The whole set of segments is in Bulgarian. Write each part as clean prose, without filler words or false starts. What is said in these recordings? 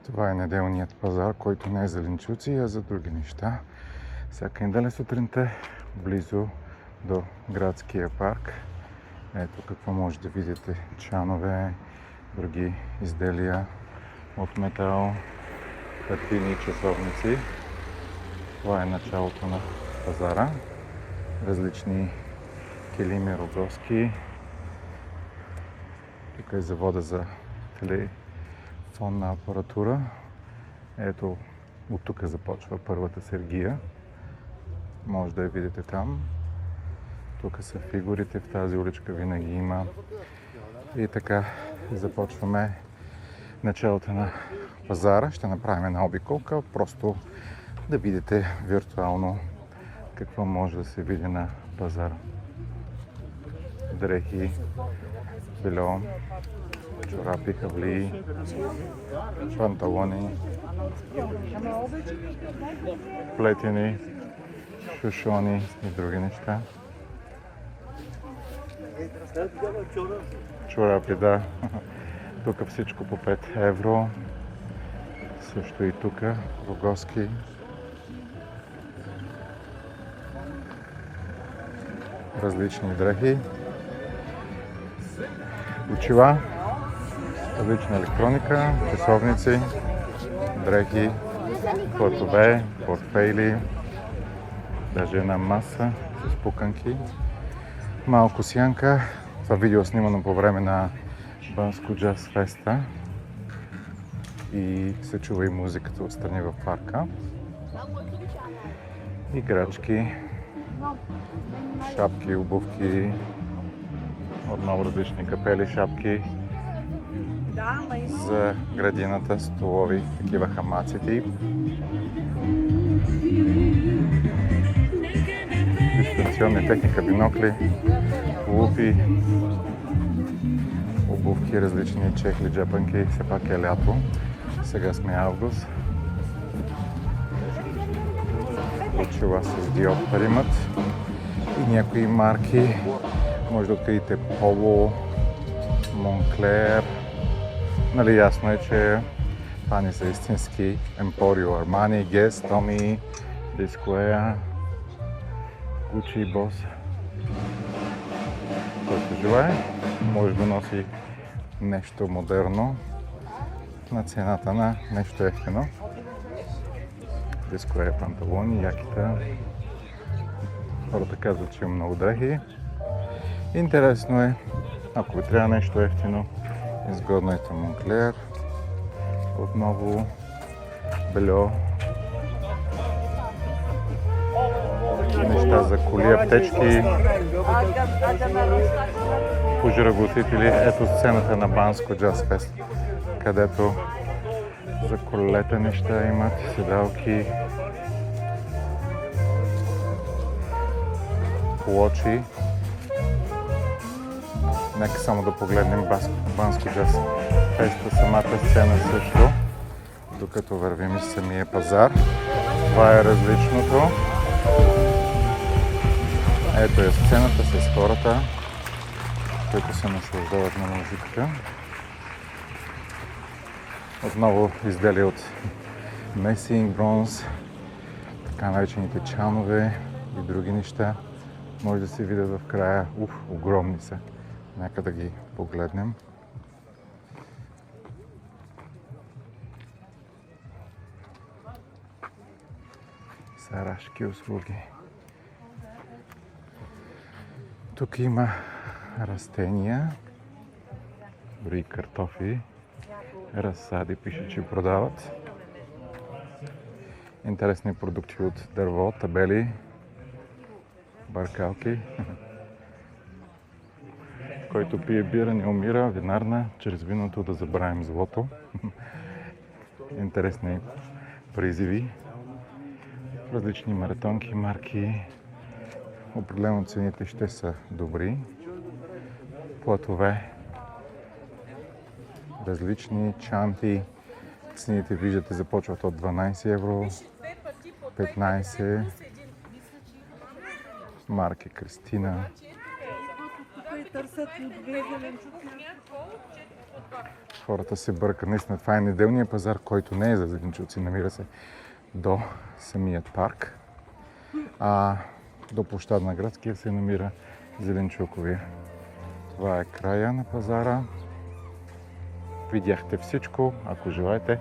Това е неделният пазар, който не е за зеленчуци, а за други неща. Всяка неделя сутринта, близо до градския парк. Ето какво може да видите. Чанове, други изделия от метал, картини и часовници. Това е началото на пазара. Различни килими, рогозки. Тук е завода за телефонна апаратура. Ето, от тук започва първата сергия. Може да я видите там. Тук са фигурите, в тази уличка винаги има. И така започваме началото на пазара. Ще направим една обиколка, просто да видите виртуално какво може да се види на пазара. Дрехи, бельо, чорапи, хавлии, панталони, плетени, шушони и други неща. Чорапи, да. Тук всичко по 5 евро. Също и тук рогозки. Различни дрехи. Очила. Различна електроника, часовници, дрехи, платове, портфейли, даже една маса с пуканки. Малко сянка. Това видео снимано по време на Банско Джаз Феста и се чува и музиката отстрани в парка. Играчки, шапки, обувки, отново различни капели, шапки за градината, столови, такива хамаци. Дистанционни техника, бинокли, лупи, обувки, различни чехли, джапанки. Все пак е лято. Сега сме август. Очила с диоптър имат. И някои марки. Може да откриете Поло, Монклер. Нали, ясно е, че това не са истински. Емпорио, Армани, Гес, Томи, Дискоея, Гучи и Бос. Който желае, може да носи нещо модерно на цената на нещо ефтино. Дискоея панталони, якита. Хората казват, че има много дрехи. Интересно е, ако ви трябва нещо ефтино, изгодно е Монклер. Отново бельо. Неща за коли, аптечки, пожарогасители. Ето сцената на Банско Джаз Фест, където за колелета неща имат, седалки, плочи. Нека само да погледнем Банско Джаз Феста, самата сцена също, докато вървим из самия пазар. Това е различното. Ето е сцената с хората, които се наслаждават на музиката. Отново изделия от месинг, бронз, така наречените чанове и други неща. Може да се видят в края. Огромни са. Нека да ги погледнем. Сарашки услуги. Тук има растения, дори картофи, разсади, пише, че продават. Интересни продукти от дърво, табели, баркалки. Който пие бира, не умира, винарна, чрез виното да забравим злото. Интересни призиви. Различни маратонки, марки. Определено цените ще са добри. Платове. Различни чанти. Цените, виждате, започват от 12 евро, 15. Марки Кристина. Хората се бъркат. Наистина това е неделният пазар, който не е за зеленчуци. Намира се до самият парк. А до площад на Градския се намира зеленчуковия. Това е края на пазара. Видяхте всичко. Ако желаете,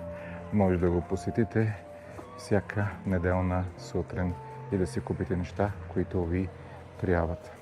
може да го посетите всяка неделна сутрин и да си купите неща, които ви трябват.